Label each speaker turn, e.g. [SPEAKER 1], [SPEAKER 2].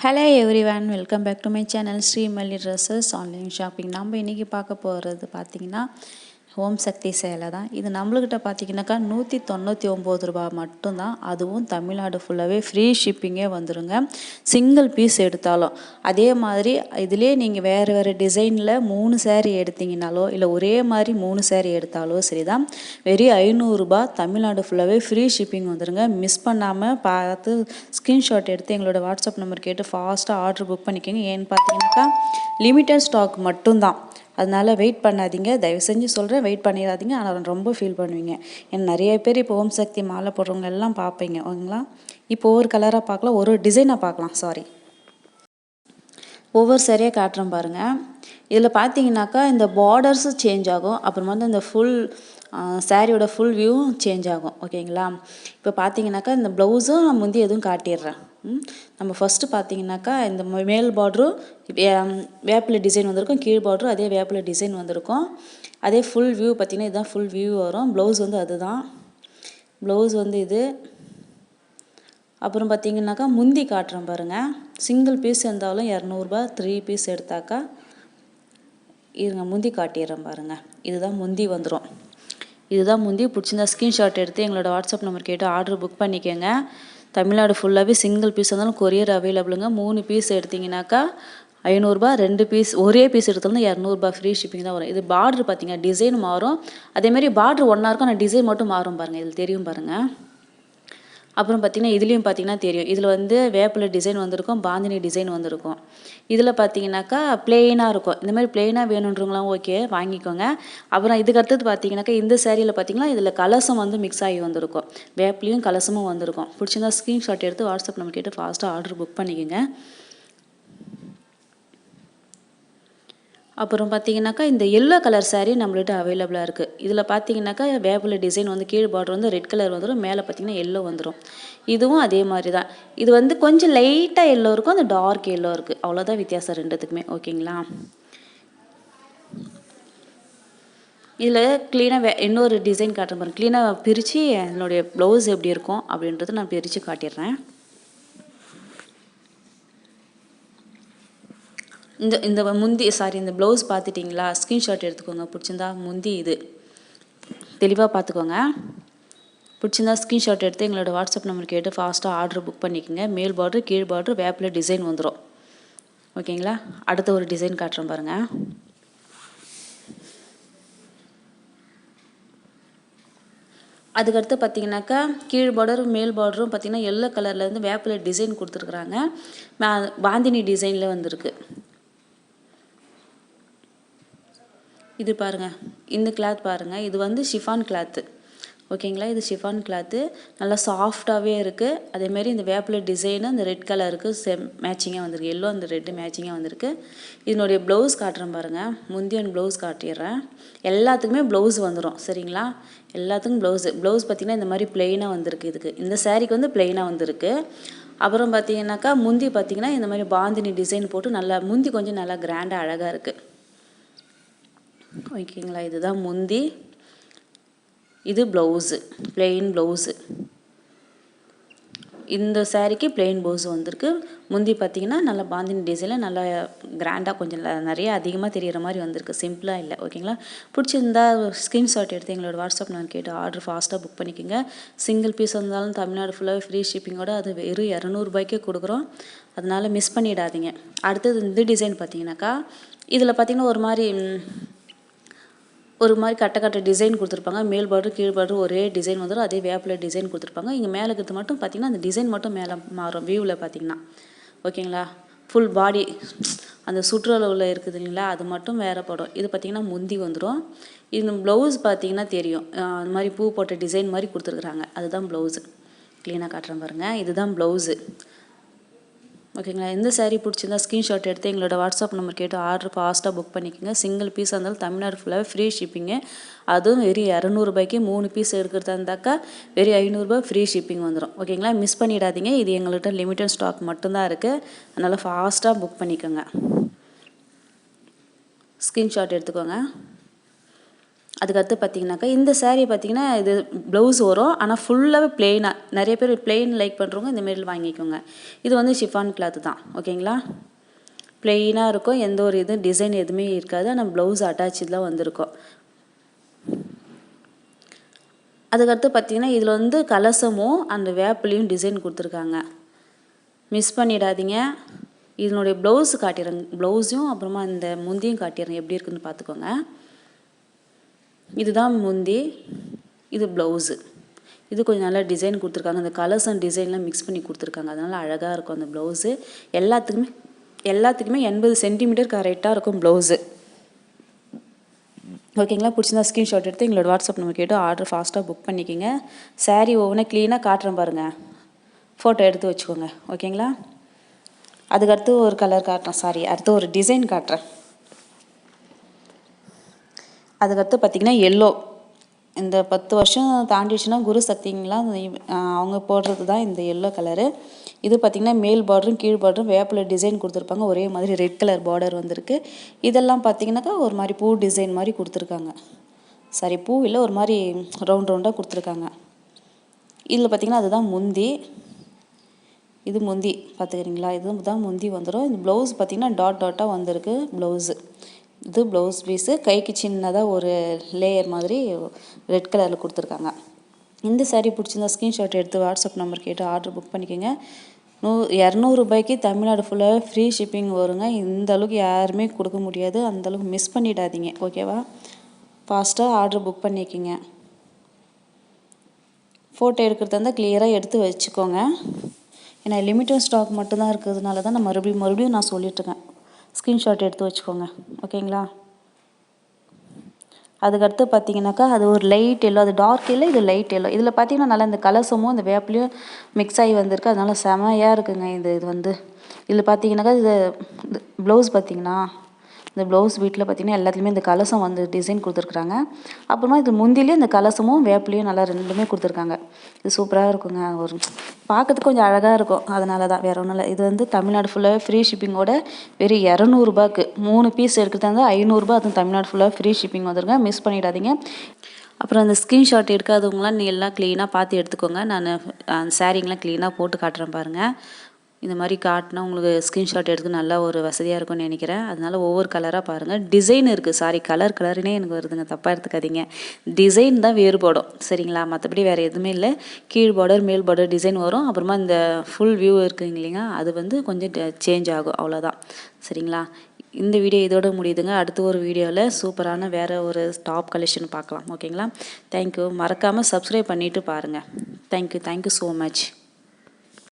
[SPEAKER 1] Hello everyone, welcome back to my channel Sri Malli Dresses Online Shopping. நம்ம இன்னைக்கு பார்க்க போகிறது பார்த்தீங்கன்னா ஓம் சக்தி சேலை தான். இது நம்மளுக்கிட்ட பார்த்தீங்கன்னாக்கா 199 ரூபாய் மட்டும்தான். அதுவும் தமிழ்நாடு ஃபுல்லாகவே ஃப்ரீ ஷிப்பிங்கே வந்துடுங்க. சிங்கிள் பீஸ் எடுத்தாலும் அதே மாதிரி இதிலே நீங்கள் வேறு டிசைனில் 3 சேரீ எடுத்தீங்கனாலோ இல்லை ஒரே மாதிரி 3 சேரீ எடுத்தாலோ சரி தான், வெறும் 500 ரூபாய் தமிழ்நாடு ஃபுல்லாகவே ஃப்ரீ ஷிப்பிங் வந்துடுங்க. மிஸ் பண்ணாமல் பார்த்து ஸ்க்ரீன்ஷாட் எடுத்து எங்களோட வாட்ஸ்அப் நம்பர் கேட்டு ஃபாஸ்ட்டாக ஆர்டர் புக் பண்ணிக்கோங்க. ஏன்னு பார்த்தீங்கன்னாக்கா லிமிட்டட் ஸ்டாக் மட்டும்தான். அதனால் வெயிட் பண்ணாதீங்க, தயவு செஞ்சு சொல்கிறேன், வெயிட் பண்ணிடாதீங்க. ஆனால் ரொம்ப ஃபீல் பண்ணுவீங்க. ஏன்னா நிறைய பேர் இப்போ ஓம் சக்தி மாலை போடுறவங்க எல்லாம் பார்ப்பீங்க ஓகேங்களா. இப்போ ஒவ்வொரு கலராக பார்க்கலாம், ஒரு டிசைனாக பார்க்கலாம். ஒவ்வொரு சரியாக காட்டுறேன் பாருங்கள். இதில் பார்த்தீங்கன்னாக்கா இந்த பார்டர்ஸும் சேஞ்ச் ஆகும், அப்புறமா வந்து இந்த ஃபுல் சாரியோட ஃபுல் வியூவும் சேஞ்ச் ஆகும் ஓகேங்களா. இப்போ பார்த்தீங்கன்னாக்கா இந்த ப்ளவுஸும் நான் முந்தி எதுவும் காட்டிடுறேன். நம்ம ஃபஸ்ட்டு பார்த்தீங்கன்னாக்கா இந்த மேல் பார்டரும் வேப்பிலை டிசைன் வந்திருக்கும், கீழ் பார்டரும் அதே வேப்பிலை டிசைன் வந்திருக்கும். அதே ஃபுல் வியூ பார்த்திங்கன்னா இதுதான் ஃபுல் வியூ வரும். ப்ளவுஸ் வந்து அதுதான், ப்ளவுஸ் வந்து இது. அப்புறம் பார்த்தீங்கன்னாக்கா முந்தி காட்டுறேன் பாருங்கள். சிங்கிள் பீஸ் இருந்தாலும் 200 ரூபாய், 3 பீஸ் எடுத்தாக்கா இருங்க முந்தி காட்டிடுறேன் பாருங்கள். இதுதான் முந்தி வந்துடும். இதுதான் முந்தி. பிடிச்சிருந்தா ஸ்க்ரீன்ஷாட் எடுத்து எங்களோட வாட்ஸ்அப் நம்பர் கேட்டு ஆர்டர் புக் பண்ணிக்கோங்க. தமிழ்நாடு ஃபுல்லாகவே சிங்கிள் பீஸ் இருந்தாலும் கொரியர் அவைலபிளுங்க. 3 பீஸ் எடுத்திங்கனாக்கா 500 ரூபாய், 2 பீஸ் ஒரே பீஸ் எடுத்தாலும் 200 ரூபாய் ஃப்ரீ ஷிப்பிங் தான் வரும். இது பார்டர் பார்த்தீங்கன்னா டிசைன் மாறும், அதேமாதிரி பார்டர் ஒன்றா இருக்கும், ஆனால் டிசைன் மட்டும் மாறும் பாருங்கள். இதில் தெரியும் பாருங்கள். அப்புறம் பார்த்திங்கன்னா இதுலேயும் பார்த்திங்கன்னா தெரியும், இதில் வந்து வேப்பிலை டிசைன் வந்திருக்கும், பாந்தினி டிசைன் வந்திருக்கும். இதில் பார்த்தீங்கன்னாக்கா பிளெயினாக இருக்கும். இந்த மாதிரி பிளெயினாக வேணுன்றவங்களாம் ஓகே வாங்கிக்கோங்க. அப்புறம் இதுக்கு அடுத்தது பார்த்தீங்கன்னாக்கா இந்த சேரீயில் பார்த்தீங்கன்னா இதில் கலசம் வந்து மிக்ஸ் ஆகி வந்திருக்கும், வேப்பிலையும் கலசமும் வந்திருக்கும். பிடிச்சிருந்தா ஸ்க்ரீன்ஷாட் எடுத்து வாட்ஸ்அப் நம்ம கேட்டு ஃபாஸ்ட்டாக ஆர்டர் புக் பண்ணிக்கோங்க. அப்புறம் பார்த்தீங்கன்னாக்கா இந்த எல்லோ கலர் சாரீ நம்மள்கிட்ட அவைலபிளாக இருக்குது. இதில் பார்த்தீங்கன்னாக்கா வேப்பிலை டிசைன் வந்து கீழ் பார்டர் வந்து ரெட் கலர் வந்துடும், மேலே பார்த்தீங்கன்னா எல்லோ வந்துடும். இதுவும் அதே மாதிரி தான். இது வந்து கொஞ்சம் லைட்டாக எல்லோ இருக்கும், அந்த டார்க் எல்லோ இருக்குது, அவ்வளோதான் வித்தியாசம் ரெண்டுத்துக்குமே ஓகேங்களா. இதில் க்ளீனாக இன்னொரு டிசைன் காட்டுற பாருங்க. க்ளீனாக பிரித்து என்னுடைய ப்ளவுஸ் எப்படி இருக்கும் அப்படின்றத நான் பிரித்து காட்டிடுறேன். இந்த முந்தி இந்த ப்ளவுஸ் பார்த்துட்டிங்களா, ஸ்க்ரீன்ஷாட் எடுத்துக்கோங்க. பிடிச்சிருந்தா முந்தி இது தெளிவாக பார்த்துக்கோங்க. பிடிச்சிருந்தா ஸ்க்ரீன்ஷாட் எடுத்து எங்களோட வாட்ஸ்அப் நம்பர் கேட்டு ஃபாஸ்ட்டாக ஆர்டர் புக் பண்ணிக்கோங்க. மேல் பார்டர் கீழ் பார்டர் வேப்பிலை டிசைன் வந்துடும் ஓகேங்களா. அடுத்த ஒரு டிசைன் காட்டுறேன் பாருங்கள். அதுக்கடுத்து பார்த்தீங்கன்னாக்கா கீழ் பார்டர் மேல் பார்டரும் பார்த்தீங்கன்னா எல்லோ கலர்லேருந்து வேப்பிலை டிசைன் கொடுத்துருக்குறாங்க, பாந்தினி டிசைனில் வந்திருக்கு. இது பாருங்கள், இந்த கிளாத் பாருங்கள், இது வந்து ஷிஃபான் கிளாத்து ஓகேங்களா. இது ஷிஃபான் கிளாத்து நல்லா சாஃப்டாகவே இருக்குது. அதேமாரி இந்த வேப்பிலை டிசைனு இந்த ரெட் கலருக்கு மேட்சிங்காக வந்திருக்கு, எல்லோ அந்த ரெட்டு மேட்சிங்காக வந்திருக்கு. இதனுடைய ப்ளவுஸ் காட்டுறேன் பாருங்கள். முந்தியன் ப்ளவுஸ் காட்டிடுறேன். எல்லாத்துக்குமே ப்ளவுஸ் வந்துடும் சரிங்களா. எல்லாத்துக்கும் ப்ளவுஸ் பார்த்திங்கன்னா இந்த மாதிரி ப்ளெயினாக வந்திருக்கு. இதுக்கு இந்த சாரீக்கு வந்து ப்ளெயினாக வந்திருக்கு. அப்புறம் பார்த்தீங்கன்னாக்கா முந்தி பார்த்திங்கன்னா இந்த மாதிரி பாந்தினி டிசைன் போட்டு நல்லா முந்தி கொஞ்சம் நல்லா கிராண்டாக அழகாக இருக்குது ஓகேங்களா. இதுதான் முந்தி, இது ப்ளவுஸு, பிளெயின் ப்ளவுஸு. இந்த சாரீக்கு பிளெயின் ப்ளவுஸ் வந்திருக்கு. முந்தி பார்த்திங்கன்னா நல்லா பாந்தினி டிசைனில் நல்லா கிராண்டாக கொஞ்சம் நிறைய அதிகமாக தெரிகிற மாதிரி வந்திருக்கு, சிம்பிளாக இல்லை ஓகேங்களா. பிடிச்சிருந்தா ஸ்க்ரீன்ஷாட் எடுத்து எங்களோட வாட்ஸ்அப் நான் கேட்டு ஆர்டர் ஃபாஸ்ட்டாக புக் பண்ணிக்கோங்க. சிங்கிள் பீஸ் வந்தாலும் தமிழ்நாடு ஃபுல்லாக ஃப்ரீ ஷிப்பிங்கோட அது வெறும் 200 ரூபாய்க்கே கொடுக்குறோம். அதனால் மிஸ் பண்ணிடாதீங்க. அடுத்தது இந்த டிசைன் பார்த்தீங்கன்னாக்கா இதில் பார்த்திங்கன்னா ஒரு மாதிரி கட்ட டிசைன் கொடுத்துருப்பாங்க. மேல் பார்டர் கீழ் பார்டர் ஒரே டிசைன் வந்துடும், அதே வேப்பிலை டிசைன் கொடுத்துருப்பாங்க. இங்கே மேலே இருக்கிறது மட்டும் பார்த்திங்கன்னா அந்த டிசைன் மட்டும் மேலே மாறும் வியூவில் பார்த்திங்கன்னா ஓகேங்களா. ஃபுல் பாடி அந்த சுற்றளவில் இருக்குது இல்லைங்களா, அது மட்டும் வேறு படம். இது பார்த்திங்கன்னா முந்தி வந்துடும். இது ப்ளவுஸ் பார்த்திங்கன்னா தெரியும், அந்த மாதிரி பூ போட்ட டிசைன் மாதிரி கொடுத்துருக்குறாங்க, அதுதான் ப்ளவுஸு. க்ளீனாக காட்டுறேன் பாருங்கள், இதுதான் ப்ளவுஸு ஓகேங்களா. இந்த சாரீ பிடிச்சிருந்தா ஸ்க்ரீன்ஷாட் எடுத்து எங்களோட வாட்ஸ்அப் நம்பர் கேட்டு ஆர்டர் ஃபாஸ்ட்டாக புக் பண்ணிக்கோங்க. சிங்கிள் பீஸ் இருந்தாலும் தமிழ்நாடு ஃபுல்லாகவே ஃப்ரீ ஷிப்பிங்கு. அதுவும் வெறும் 200 ரூபாய்க்கு 3 பீஸ் எடுக்கிறதா இருந்தாக்கா வெறும் 500 ரூபாய் ஃப்ரீ ஷிப்பிங் வந்துடும் ஓகேங்களா. மிஸ் பண்ணிடாதீங்க. இது எங்கள்கிட்ட லிமிட்டட் ஸ்டாக் மட்டும்தான் இருக்குது, அதனால் ஃபாஸ்ட்டாக புக் பண்ணிக்கோங்க. ஸ்க்ரீன்ஷாட் எடுத்துக்கோங்க. அதுக்கடுத்து பார்த்தீங்கன்னாக்கா இந்த saree பார்த்தீங்கன்னா இது ப்ளவுஸ் வரும். ஆனால் ஃபுல்லாகவே பிளெயினாக நிறைய பேர் பிளெயின் லைக் பண்ணுறவங்க இந்த மாரி வாங்கிக்கோங்க. இது வந்து ஷிஃபான் கிளாத் தான். ஓகேங்களா? பிளெயினாக இருக்கும். எந்த ஒரு இது டிசைன் எதுவுமே இருக்காது. ஆனால் ப்ளவுஸ் அட்டாச்சில் வந்திருக்கும். அதுக்கடுத்து பார்த்தீங்கன்னா இதில் வந்து கலசமும் அந்த வேப்பிலையும் டிசைன் கொடுத்துருக்காங்க. மிஸ் பண்ணிடாதீங்க. இதனுடைய ப்ளவுஸ் காட்டிடுறேன். ப்ளவுஸையும் அப்புறமா இந்த முந்தியும் காட்டிடுறேன் எப்படி இருக்குன்னு பார்த்துக்கோங்க. இதுதான் முந்தி, இது ப்ளவுஸு. இது கொஞ்சம் நல்லா டிசைன் கொடுத்துருக்காங்க. இந்த கலர்ஸ் அண்ட் டிசைன்லாம் மிக்ஸ் பண்ணி கொடுத்துருக்காங்க. அதனால் அழகாக இருக்கும் அந்த ப்ளவுஸு. எல்லாத்துக்குமே 80 சென்டிமீட்டர் கரெக்டாக இருக்கும் ப்ளவுஸு. ஓகேங்களா? பிடிச்சிருந்தா ஸ்க்ரீன்ஷாட் எடுத்து எங்களோட வாட்ஸ்அப் நம்பர் கேட்டு ஆர்டர் ஃபாஸ்ட்டாக புக் பண்ணிக்கிங்க. saree ஒவ்வொன்றா க்ளீனாக காட்டுறேன் பாருங்கள். ஃபோட்டோ எடுத்து வச்சுக்கோங்க. ஓகேங்களா? அதுக்கடுத்து ஒரு கலர் காட்டுறேன். அடுத்து ஒரு டிசைன் காட்டுறேன். அதுக்கடுத்து பார்த்திங்கன்னா எல்லோ. இந்த 10 வருஷம் தாண்டிடுச்சுன்னா குரு சக்திங்களா அவங்க போடுறது தான் இந்த எல்லோ கலரு. இது பார்த்திங்கன்னா மேல் பார்டரும் கீழ் பார்டரும் வேப்பிலை டிசைன் கொடுத்துருப்பாங்க. ஒரே மாதிரி ரெட் கலர் பார்டர் வந்திருக்கு. இதெல்லாம் பார்த்திங்கனாக்கா ஒரு மாதிரி பூ டிசைன் மாதிரி கொடுத்துருக்காங்க. சாரி, பூ இல்லை, ஒரு மாதிரி ரவுண்டாக கொடுத்துருக்காங்க. இதில் பார்த்திங்கன்னா அதுதான் முந்தி. இது முந்தி பார்த்துக்கிறீங்களா? இது தான் முந்தி வந்துடும். இந்த ப்ளவுஸ் பார்த்திங்கன்னா டாட்டாக வந்திருக்கு ப்ளவுஸு. இது ப்ளவுஸ் பீஸு. கைக்கு சின்னதாக ஒரு லேயர் மாதிரி ரெட் கலரில் கொடுத்துருக்காங்க. இந்த saree பிடிச்சிருந்தா ஸ்க்ரீன்ஷாட் எடுத்து வாட்ஸ்அப் நம்பர் கேட்டு ஆர்டர் புக் பண்ணிக்கோங்க. 200 ரூபாய்க்கு தமிழ்நாடு ஃபுல்லாக ஃப்ரீ ஷிப்பிங் வருங்க. இந்த அளவுக்கு யாருமே கொடுக்க முடியாது. அந்தளவுக்கு மிஸ் பண்ணிடாதீங்க. ஓகேவா? ஃபாஸ்ட்டாக ஆர்டர் புக் பண்ணிக்கோங்க. ஃபோட்டோ எடுக்கிறதா இருந்தால் கிளியராக எடுத்து வச்சுக்கோங்க. ஏன்னா லிமிட்டட் ஸ்டாக் மட்டும்தான் இருக்கிறதுனால தான் நான் மறுபடியும் நான் சொல்லிட்டுருக்கேன். ஸ்க்ரீன்ஷாட் எடுத்து வச்சுக்கோங்க. ஓகேங்களா? அதுக்கடுத்து பார்த்தீங்கன்னாக்கா அது ஒரு லைட் எல்லோ, அது டார்க் எல்லோ, இது லைட் எல்லோ. இதில் பார்த்தீங்கன்னா நல்லா இந்த கலசமும் இந்த வேப்பிலையும் மிக்ஸ் ஆகி வந்திருக்கு. அதனால செமையாக இருக்குங்க. இது வந்து இதில் பார்த்தீங்கன்னாக்கா இது ப்ளவுஸ் பார்த்தீங்கன்னா இந்த ப்ளவுஸ் வீட்டில் பார்த்தீங்கன்னா எல்லாத்துலேயுமே இந்த கலசம் வந்து டிசைன் கொடுத்துருக்குறாங்க. அப்புறமா இது முந்திலேயே இந்த கலசமும் வேப்பிலையும் நல்லா ரெண்டுமே கொடுத்துருக்காங்க. இது சூப்பராக இருக்குங்க. ஒரு பார்க்கறதுக்கு கொஞ்சம் அழகாக இருக்கும். அதனால தான், வேறு ஒன்றும் இல்லை. இது வந்து தமிழ்நாடு ஃபுல்லாகவே ஃப்ரீ ஷிப்பிங்கோட வெறும் 200 ரூபாய்க்கு 3 பீஸ் எடுக்கிறதா இருந்தால் 500 ரூபா. அதுவும் தமிழ்நாடு ஃபுல்லாக ஃப்ரீ ஷிப்பிங் வந்துருங்க. மிஸ் பண்ணிடாதீங்க. அப்புறம் அந்த ஸ்க்ரீன்ஷாட் எடுக்காதவங்களாம் நீ எல்லாம் க்ளீனாக பார்த்து எடுத்துக்கோங்க. நான் அந்த சாரீங்கெலாம் க்ளீனாக போட்டு காட்டுறேன் பாருங்கள். இந்த மாதிரி காட்டினா உங்களுக்கு ஸ்க்ரீன்ஷாட் எடுக்க நல்லா ஒரு வசதியாக இருக்கும்னு நினைக்கிறேன். அதனால் ஒவ்வொரு கலராக பாருங்கள். டிசைன் இருக்குது. கலர்னே எனக்கு வருதுங்க, தப்பாக எடுத்துக்காதீங்க. டிசைன் தான் வேறுபடும். சரிங்களா? மற்றபடி வேறு எதுவுமே இல்லை. கீழ் பார்டர் மேல் பார்டர் டிசைன் வரும். அப்புறமா இந்த ஃபுல் வியூ இருக்குங்க இல்லைங்க, அது வந்து கொஞ்சம் சேஞ்ச் ஆகும். அவ்வளோதான். சரிங்களா? இந்த வீடியோ இதோட முடியுதுங்க. அடுத்த ஒரு வீடியோவில் சூப்பரான வேறு ஒரு டாப் கலெக்ஷன் பார்க்கலாம். ஓகேங்களா? தேங்க்யூ. மறக்காமல் சப்ஸ்கிரைப் பண்ணிவிட்டு பாருங்கள். Thank you so much.